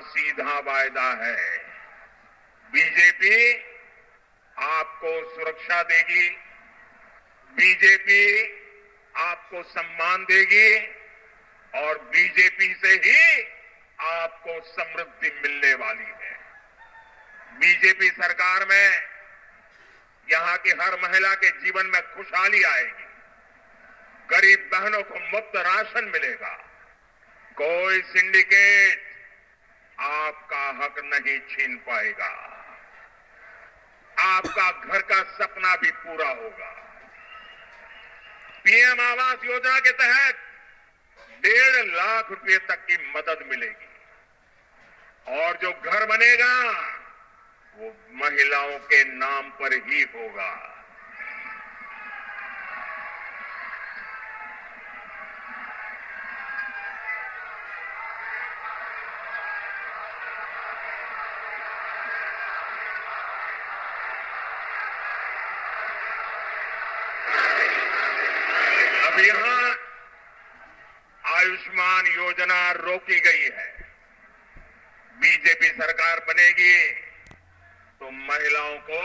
सीधा वायदा है। बीजेपी आपको सुरक्षा देगी, बीजेपी आपको सम्मान देगी और बीजेपी से ही आपको समृद्धि मिलने वाली है। बीजेपी सरकार में यहां की हर महिला के जीवन में खुशहाली आएगी, गरीब बहनों को मुफ्त राशन मिलेगा, कोई सिंडिकेट आपका हक नहीं छीन पाएगा, आपका घर का सपना भी पूरा होगा। पीएम आवास योजना के तहत 1.5 लाख रुपए तक की मदद मिलेगी और जो घर बनेगा वो महिलाओं के नाम पर ही होगा। अब यहां आयुष्मान योजना रोकी गई है। बीजेपी सरकार बनेगी तो महिलाओं को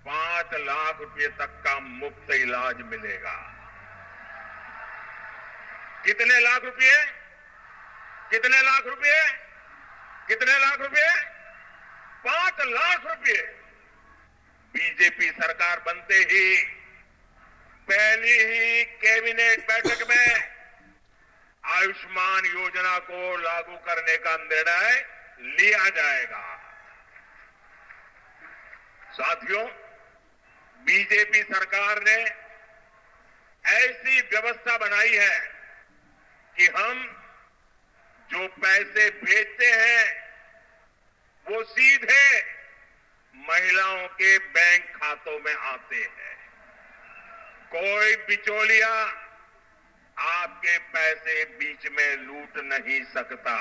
5 लाख रुपए तक का मुफ्त इलाज मिलेगा। कितने लाख रुपए? कितने लाख रुपए? कितने लाख रुपए? 5 लाख रुपए। बीजेपी सरकार बनते ही पहली ही कैबिनेट बैठक में आयुष्मान योजना को लागू करने का निर्णय लिया जाएगा। साथियों, बीजेपी सरकार ने ऐसी व्यवस्था बनाई है कि हम जो पैसे भेजते हैं वो सीधे महिलाओं के बैंक खातों में आते हैं। कोई बिचौलिया आपके पैसे बीच में लूट नहीं सकता।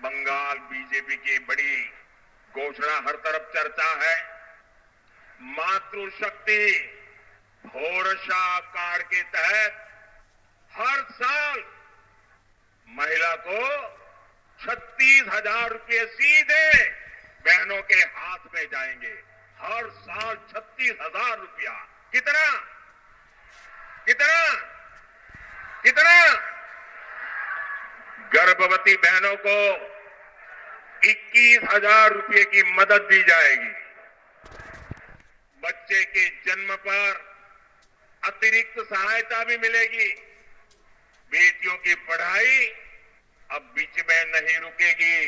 बंगाल बीजेपी की बड़ी घोषणा हर तरफ चर्चा है। मातृशक्ति भरोसा कार्ड के तहत हर साल महिला को 36,000 रुपये सीधे बहनों के हाथ में जाएंगे। हर साल 36,000 रुपया। कितना? कितना? कितना? गर्भवती बहनों को 21,000 रुपये की मदद दी जाएगी। बच्चे के जन्म पर अतिरिक्त सहायता भी मिलेगी। बेटियों की पढ़ाई अब बीच में नहीं रुकेगी।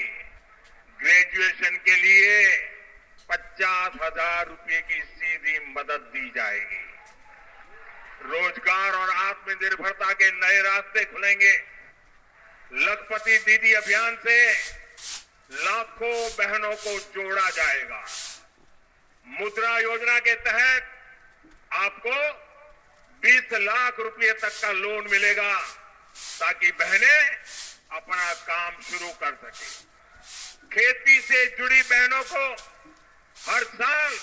ग्रेजुएशन के लिए 50,000 रुपये की सीधी मदद दी जाएगी। रोजगार और आत्मनिर्भरता के नए रास्ते खुलेंगे। लखपति दीदी अभियान से लाखों बहनों को जोड़ा जाएगा। मुद्रा योजना के तहत आपको 20 लाख रुपए तक का लोन मिलेगा ताकि बहनें अपना काम शुरू कर सके। खेती से जुड़ी बहनों को हर साल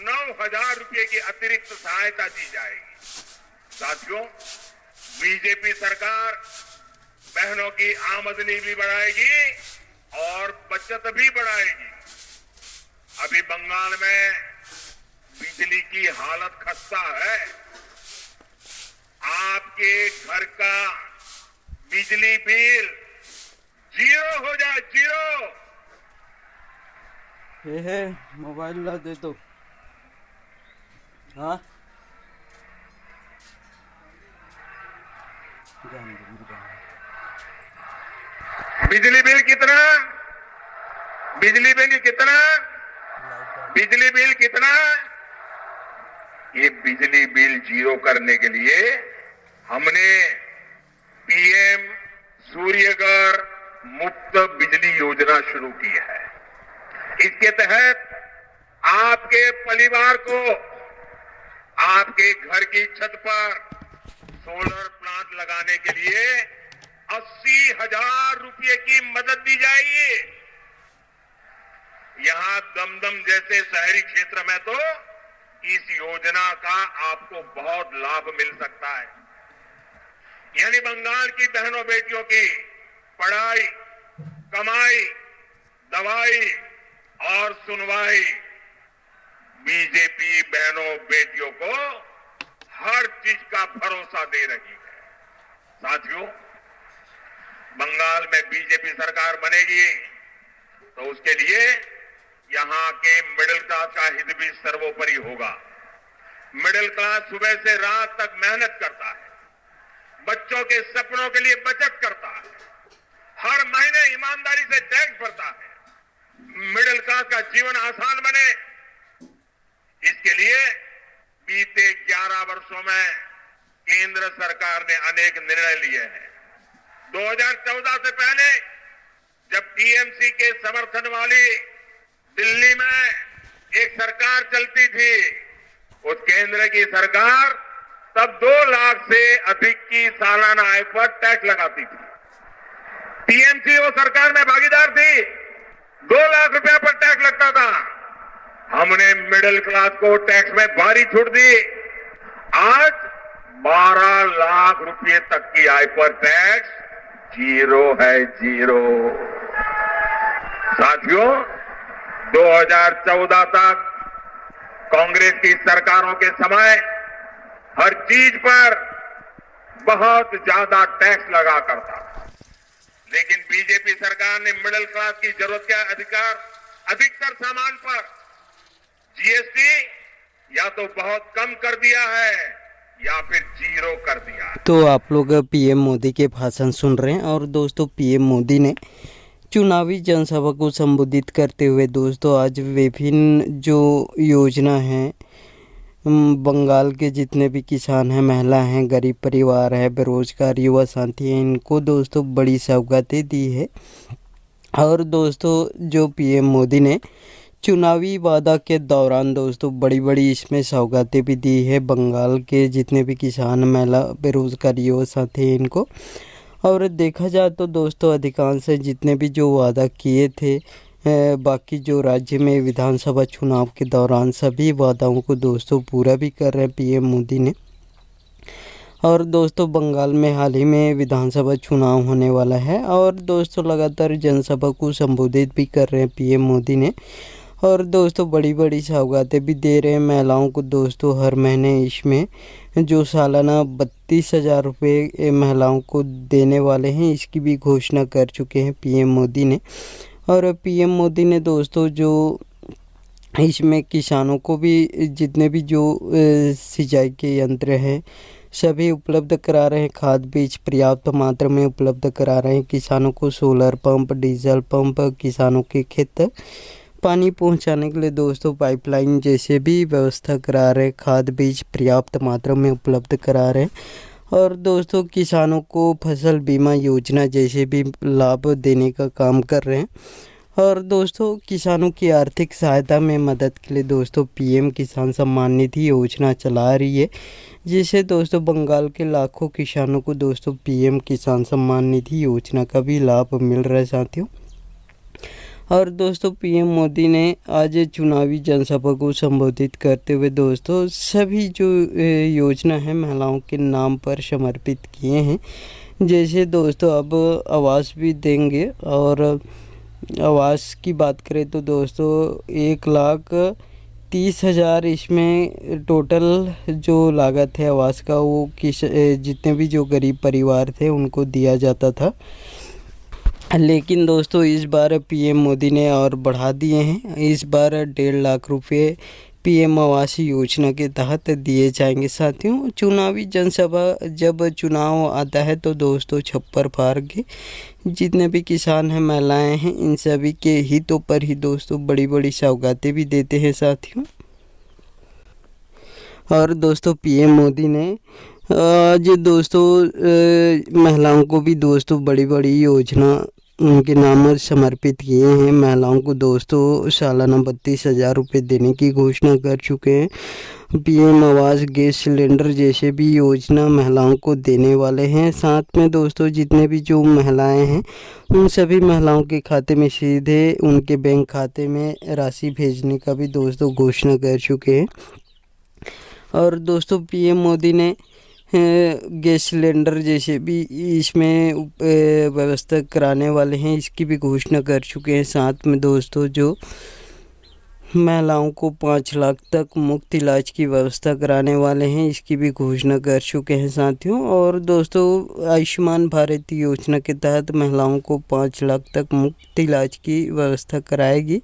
9,000 रुपए की अतिरिक्त सहायता दी जाएगी। साथियों, बीजेपी सरकार बहनों की आमदनी भी बढ़ाएगी और बचत भी बढ़ाएगी। अभी बंगाल में बिजली की हालत खस्ता है। आपके घर का बिजली बिल 0 हो जाए, 0। हे मोबाइल ला दे दो। हाँ, बिजली बिल कितना? बिजली बिल कितना? बिजली बिल कितना? ये बिजली बिल 0 करने के लिए हमने पीएम सूर्यघर मुफ्त बिजली योजना शुरू की है। इसके तहत आपके परिवार को आपके घर की छत पर सोलर प्लांट लगाने के लिए 80,000 रुपये की मदद दी जाएगी। यहां दमदम जैसे शहरी क्षेत्र में तो इस योजना का आपको बहुत लाभ मिल सकता है। यानी बंगाल की बहनों बेटियों की पढ़ाई, कमाई, दवाई और सुनवाई बीजेपी बहनों बेटियों को हर चीज का भरोसा दे रही है। साथियों, बंगाल में बीजेपी सरकार बनेगी तो उसके लिए यहां के मिडिल क्लास का हित भी सर्वोपरि होगा। मिडिल क्लास सुबह से रात तक मेहनत करता है, बच्चों के सपनों के लिए बचत करता है, हर महीने ईमानदारी से टैक्स भरता है। मिडिल क्लास का जीवन आसान बने, इसके लिए बीते 11 वर्षों में केंद्र सरकार ने अनेक निर्णय लिए हैं। 2014 से पहले जब टीएमसी के समर्थन वाली दिल्ली में एक सरकार चलती थी, उस केंद्र की सरकार तब 2 लाख से अधिक की सालाना आय पर टैक्स लगाती थी। टीएमसी वो सरकार में भागीदार थी, 2 लाख रुपया पर टैक्स लगता था। हमने मिडिल क्लास को टैक्स में भारी छूट दी। आज 12 लाख रुपए तक की आय पर टैक्स जीरो है, जीरो। साथियों, 2014 तक कांग्रेस की सरकारों के समय हर चीज पर बहुत ज्यादा टैक्स लगा करता था, लेकिन बीजेपी सरकार ने मिडिल क्लास की जरूरत के अधिकतर सामान पर जीएसटी या तो बहुत कम कर दिया है या फिर जीरो कर दिया है। तो आप लोग पीएम मोदी के भाषण सुन रहे हैं और दोस्तों पीएम मोदी ने चुनावी जनसभा को संबोधित करते हुए दोस्तों आज विभिन्न जो योजना है बंगाल के जितने भी किसान हैं, महिला हैं, गरीब परिवार है, बेरोजगार युवा साथी हैं, इनको दोस्तों बड़ी सौगातें दी है। और दोस्तों जो पीएम मोदी ने चुनावी वादा के दौरान दोस्तों बड़ी बड़ी इसमें सौगातें भी दी है बंगाल के जितने भी किसान, महिला, बेरोजगार युवा साथी हैं इनको। और देखा जाए तो दोस्तों अधिकांश जितने भी जो वादा किए थे बाकी जो राज्य में विधानसभा चुनाव के दौरान सभी वादाओं को दोस्तों पूरा भी कर रहे हैं पीएम मोदी ने। और दोस्तों बंगाल में हाल ही में विधानसभा चुनाव होने वाला है और दोस्तों लगातार जनसभा को संबोधित भी कर रहे हैं पीएम मोदी ने। और दोस्तों बड़ी बड़ी सौगातें भी दे रहे हैं महिलाओं को दोस्तों हर महीने इसमें जो सालाना 32,000 रुपये महिलाओं को देने वाले हैं, इसकी भी घोषणा कर चुके हैं पीएम मोदी ने। और पीएम मोदी ने दोस्तों जो इसमें किसानों को भी जितने भी जो सिंचाई के यंत्र हैं सभी उपलब्ध करा रहे हैं, खाद बीज पर्याप्त मात्रा में उपलब्ध करा रहे हैं किसानों को, सोलर पंप, डीजल पंप, किसानों के खेत तक पानी पहुंचाने के लिए दोस्तों पाइपलाइन जैसे भी व्यवस्था करा रहे हैं, खाद बीज पर्याप्त मात्रा में उपलब्ध करा रहे हैं। और दोस्तों किसानों को फसल बीमा योजना जैसे भी लाभ देने का काम कर रहे हैं। और दोस्तों किसानों की आर्थिक सहायता में मदद के लिए दोस्तों पीएम किसान सम्मान निधि योजना चला रही है, जिससे दोस्तों बंगाल के लाखों किसानों को दोस्तों पीएम किसान सम्मान निधि योजना का भी लाभ मिल रहा है साथियों। और दोस्तों पीएम मोदी ने आज चुनावी जनसभा को संबोधित करते हुए दोस्तों सभी जो योजना है महिलाओं के नाम पर समर्पित किए हैं। जैसे दोस्तों अब आवास भी देंगे और आवास की बात करें तो दोस्तों 1,30,000 इसमें टोटल जो लागत है आवास का वो जितने भी जो गरीब परिवार थे उनको दिया जाता था, लेकिन दोस्तों इस बार पीएम मोदी ने और बढ़ा दिए हैं। इस बार 1.5 लाख रुपये पीएम आवास योजना के तहत दिए जाएंगे साथियों। चुनावी जनसभा जब चुनाव आता है तो दोस्तों छप्पर फाड़ के जितने भी किसान हैं, महिलाएं हैं, इन सभी के हितों पर ही दोस्तों बड़ी बड़ी सौगातें भी देते हैं साथियों। और दोस्तों पीएम मोदी ने आज दोस्तों महिलाओं को भी दोस्तों बड़ी बड़ी योजना उनके नाम समर्पित किए हैं। महिलाओं को दोस्तों सालाना 32,000 रुपये देने की घोषणा कर चुके हैं। पीएम आवास, गैस सिलेंडर जैसे भी योजना महिलाओं को देने वाले हैं। साथ में दोस्तों जितने भी जो महिलाएं हैं उन सभी महिलाओं के खाते में सीधे उनके बैंक खाते में राशि भेजने का भी दोस्तों घोषणा कर चुके हैं। और दोस्तों पीएम मोदी ने गैस सिलेंडर जैसे भी इसमें व्यवस्था कराने वाले हैं, इसकी भी घोषणा कर चुके हैं। साथ में दोस्तों जो महिलाओं को 5 लाख तक मुफ्त इलाज की व्यवस्था कराने वाले हैं, इसकी भी घोषणा कर चुके हैं साथियों। और दोस्तों आयुष्मान भारत योजना के तहत महिलाओं को 5 लाख तक मुफ्त इलाज की व्यवस्था कराएगी।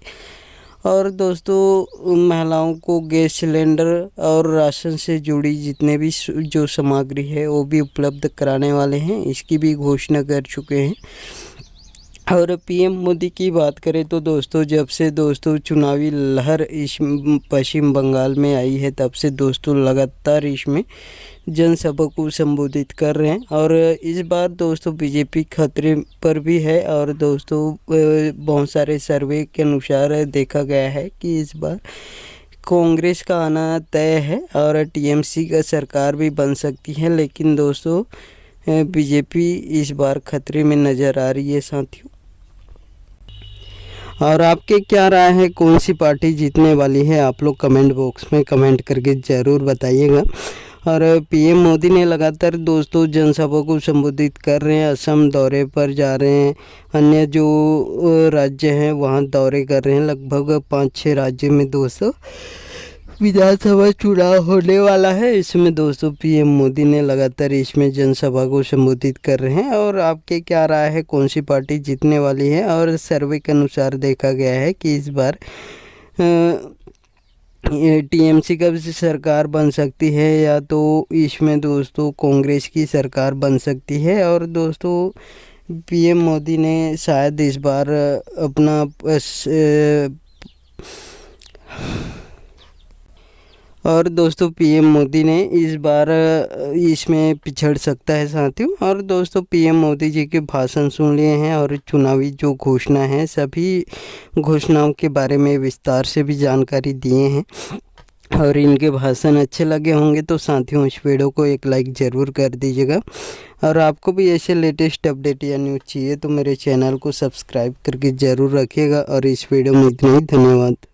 और दोस्तों महिलाओं को गैस सिलेंडर और राशन से जुड़ी जितने भी जो सामग्री है वो भी उपलब्ध कराने वाले हैं, इसकी भी घोषणा कर चुके हैं। और पीएम मोदी की बात करें तो दोस्तों जब से दोस्तों चुनावी लहर इस पश्चिम बंगाल में आई है तब से दोस्तों लगातार इसमें जनसभा को संबोधित कर रहे हैं। और इस बार दोस्तों बीजेपी खतरे पर भी है। और दोस्तों बहुत सारे सर्वे के अनुसार देखा गया है कि इस बार कांग्रेस का आना तय है और टीएमसी का सरकार भी बन सकती है। लेकिन दोस्तों बीजेपी इस बार खतरे में नज़र आ रही है साथियों। और आपके क्या राय है, कौन सी पार्टी जीतने वाली है, आप लोग कमेंट बॉक्स में कमेंट करके ज़रूर बताइएगा। और पीएम मोदी ने लगातार दोस्तों जनसभा को संबोधित कर रहे हैं, असम दौरे पर जा रहे हैं, अन्य जो राज्य हैं वहाँ दौरे कर रहे हैं। लगभग 5-6 राज्य में दोस्तों विधानसभा चुनाव होने वाला है। इसमें दोस्तों पीएम मोदी ने लगातार इसमें जनसभा को संबोधित कर रहे हैं। और आपके क्या राय है, कौन सी पार्टी जीतने वाली है। और सर्वे के अनुसार देखा गया है कि इस बार टीएमसी का भी सरकार बन सकती है या तो इसमें दोस्तों कांग्रेस की सरकार बन सकती है। और दोस्तों पीएम मोदी ने शायद इस बार अपना और दोस्तों पीएम मोदी ने इस बार इसमें पिछड़ सकता है साथियों। और दोस्तों पीएम मोदी जी के भाषण सुन लिए हैं और चुनावी जो घोषणा है सभी घोषणाओं के बारे में विस्तार से भी जानकारी दिए हैं। और इनके भाषण अच्छे लगे होंगे तो साथियों इस वीडियो को एक लाइक ज़रूर कर दीजिएगा। और आपको भी ऐसे लेटेस्ट अपडेट या न्यूज़ चाहिए तो मेरे चैनल को सब्सक्राइब करके ज़रूर रखिएगा। और इस वीडियो में इतना ही, धन्यवाद।